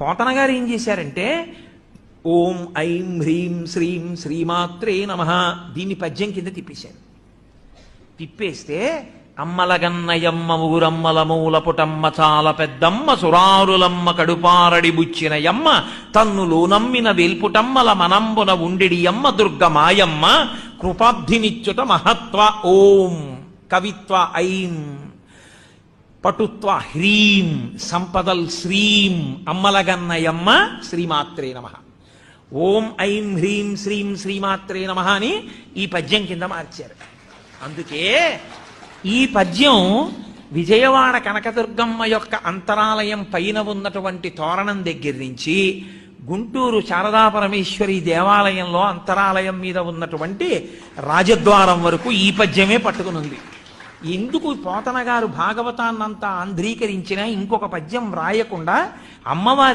పోతన గారు ఏం చేశారంటే ఓం ఐం హ్రీం శ్రీం శ్రీమాత్రే నమః దీన్ని పద్యం కింద తిప్పేశారు. తిప్పేస్తే అమ్మలగన్నయమ్మ ఊరమ్మల మూలపుటమ్మ చాలా పెద్దమ్మ సురారులమ్మ కడుపారడి బుచ్చినయమ్మ తన్నులు నమ్మిన వేల్పుటమ్మల మనంబున ఉండిడియమ్మ దుర్గమాయమ్మ కృపాబ్ధినిచ్యుత మహత్వ ఓం కవిత్వ ఐం పటుత్వ హ్రీం సంపదల్ శ్రీం అమ్మలగన్నయమ్మ శ్రీమాత్రే నమః. ఓం ఐం హ్రీం శ్రీం శ్రీమాత్రే నమః అని ఈ పద్యం కింద మార్చారు. అందుకే ఈ పద్యం విజయవాడ కనకదుర్గమ్మ యొక్క అంతరాలయం పైన ఉన్నటువంటి తోరణం దగ్గర నుంచి గుంటూరు శారదా పరమేశ్వరి దేవాలయంలో అంతరాలయం మీద ఉన్నటువంటి రాజద్వారం వరకు ఈ పద్యమే పట్టుకుని ఉంది. ఎందుకు పోతన గారు భాగవతాన్నంతా ఆంధ్రీకరించినా ఇంకొక పద్యం వ్రాయకుండా అమ్మవారి